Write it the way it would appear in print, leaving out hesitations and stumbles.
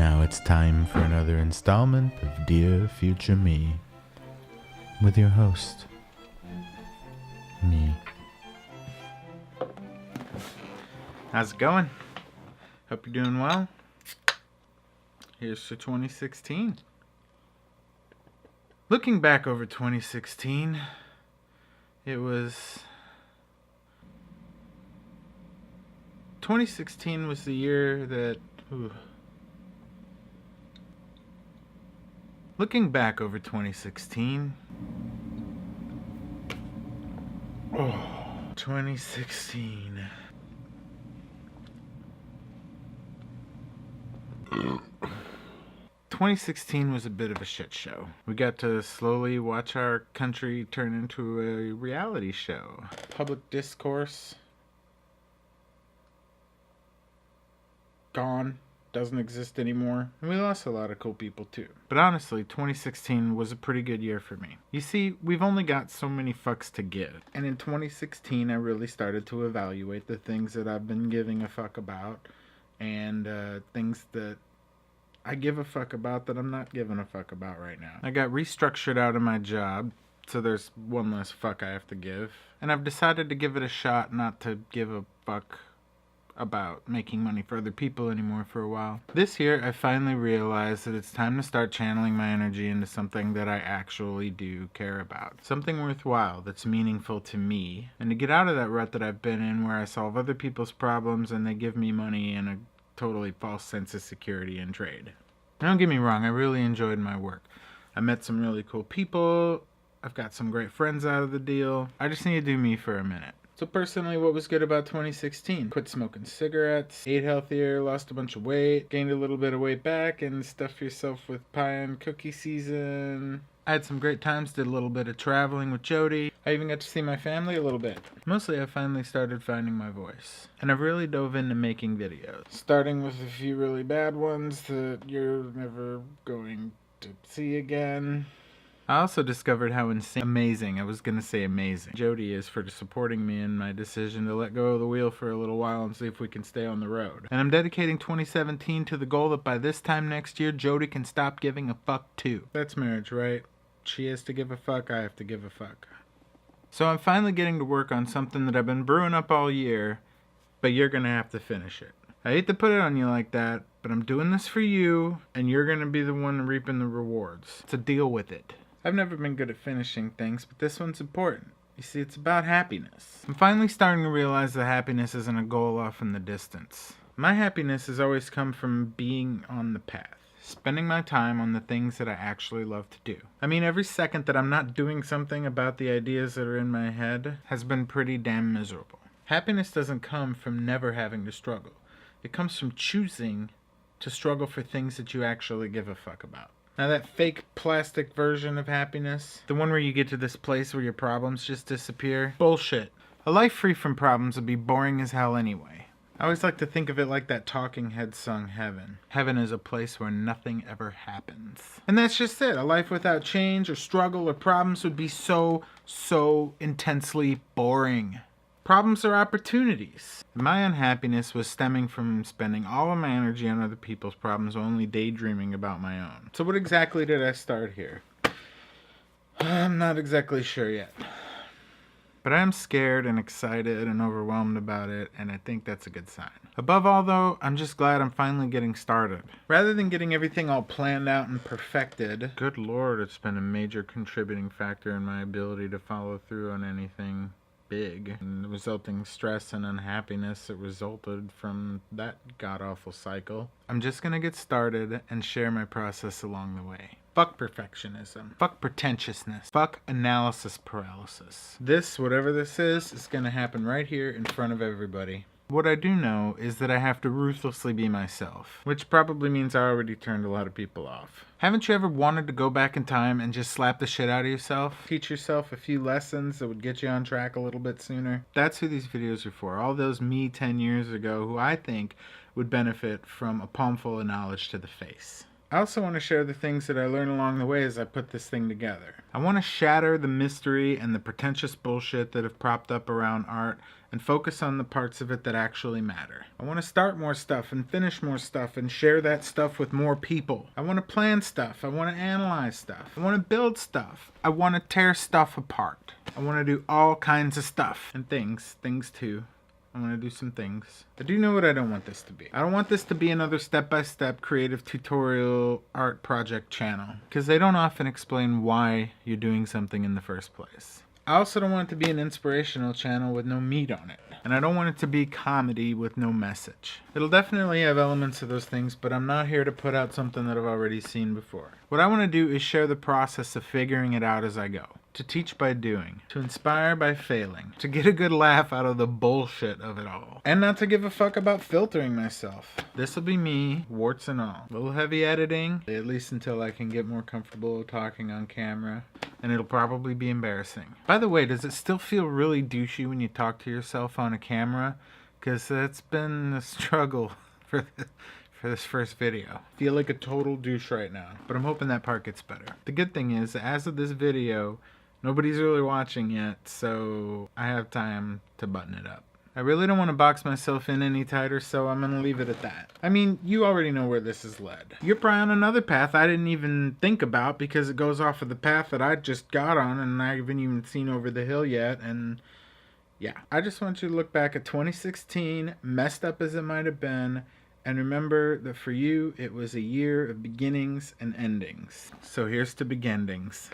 Now it's time for another installment of Dear Future Me, with your host, me. How's it going? Hope you're doing well. Here's to 2016. Looking back over 2016, it was... 2016 was the year that... Looking back over 2016... 2016... 2016 was a bit of a shit show. We got to slowly watch our country turn into a reality show. Public discourse gone, doesn't exist anymore. And we lost a lot of cool people too. But honestly, 2016 was a pretty good year for me. You see, we've only got so many fucks to give. And in 2016, I really started to evaluate the things that I've been giving a fuck about and things that I give a fuck about that I'm not giving a fuck about right now. I got restructured out of my job, so there's one less fuck I have to give. And I've decided to give it a shot not to give a fuck about making money for other people anymore for a while. This year, I finally realized that it's time to start channeling my energy into something that I actually do care about. Something worthwhile that's meaningful to me. And to get out of that rut that I've been in where I solve other people's problems and they give me money and a totally false sense of security and trade. Don't get me wrong, I really enjoyed my work. I met some really cool people. I've got some great friends out of the deal. I just need to do me for a minute. So personally, what was good about 2016? Quit smoking cigarettes, ate healthier, lost a bunch of weight, gained a little bit of weight back, and stuff yourself with pie and cookie season. I had some great times, did a little bit of traveling with Jody. I even got to see my family a little bit. Mostly I finally started finding my voice. And I've really dove into making videos. Starting with a few really bad ones that you're never going to see again. I also discovered how amazing Jody is for supporting me in my decision to let go of the wheel for a little while and see if we can stay on the road. And I'm dedicating 2017 to the goal that by this time next year, Jody can stop giving a fuck too. That's marriage, right? She has to give a fuck, I have to give a fuck. So I'm finally getting to work on something that I've been brewing up all year, but you're gonna have to finish it. I hate to put it on you like that, but I'm doing this for you, and you're gonna be the one reaping the rewards. So deal with it. I've never been good at finishing things, but this one's important. You see, it's about happiness. I'm finally starting to realize that happiness isn't a goal off in the distance. My happiness has always come from being on the path. Spending my time on the things that I actually love to do. I mean, every second that I'm not doing something about the ideas that are in my head has been pretty damn miserable. Happiness doesn't come from never having to struggle. It comes from choosing to struggle for things that you actually give a fuck about. Now that fake plastic version of happiness, the one where you get to this place where your problems just disappear, bullshit. A life free from problems would be boring as hell anyway. I always like to think of it like that Talking Heads song Heaven. Heaven is a place where nothing ever happens. And that's just it. A life without change or struggle or problems would be so intensely boring. Problems are opportunities. My unhappiness was stemming from spending all of my energy on other people's problems, only daydreaming about my own. So what exactly did I start here? I'm not exactly sure yet. But I am scared and excited and overwhelmed about it, and I think that's a good sign. Above all, though, I'm just glad I'm finally getting started. Rather than getting everything all planned out and perfected, good lord, it's been a major contributing factor in my ability to follow through on anything big, and the resulting stress and unhappiness that resulted from that god-awful cycle. I'm just gonna get started and share my process along the way. Fuck perfectionism. Fuck pretentiousness. Fuck analysis paralysis. This, whatever this is gonna happen right here in front of everybody. What I do know is that I have to ruthlessly be myself, which probably means I already turned a lot of people off. Haven't you ever wanted to go back in time and just slap the shit out of yourself? Teach yourself a few lessons that would get you on track a little bit sooner? That's who these videos are for. All those me 10 years ago who I think would benefit from a palmful of knowledge to the face. I also want to share the things that I learned along the way as I put this thing together. I want to shatter the mystery and the pretentious bullshit that have propped up around art and focus on the parts of it that actually matter. I want to start more stuff and finish more stuff and share that stuff with more people. I want to plan stuff. I want to analyze stuff. I want to build stuff. I want to tear stuff apart. I want to do all kinds of stuff and things too. I want to do some things. I do know what I don't want this to be. I don't want this to be another step-by-step creative tutorial art project channel, because they don't often explain why you're doing something in the first place. I also don't want it to be an inspirational channel with no meat on it. And I don't want it to be comedy with no message. It'll definitely have elements of those things, but I'm not here to put out something that I've already seen before. What I want to do is share the process of figuring it out as I go. To teach by doing. To inspire by failing. To get a good laugh out of the bullshit of it all. And not to give a fuck about filtering myself. This'll be me, warts and all. A little heavy editing, at least until I can get more comfortable talking on camera. And it'll probably be embarrassing. By the way, does it still feel really douchey when you talk to yourself on a camera? Because that's been a struggle for this first video. I feel like a total douche right now, but I'm hoping that part gets better. The good thing is, as of this video, nobody's really watching yet, so I have time to button it up. I really don't want to box myself in any tighter, so I'm going to leave it at that. I mean, you already know where this has led. You're probably on another path I didn't even think about because it goes off of the path that I just got on and I haven't even seen over the hill yet, and yeah. I just want you to look back at 2016, messed up as it might have been, and remember that for you, it was a year of beginnings and endings. So here's to beginnings.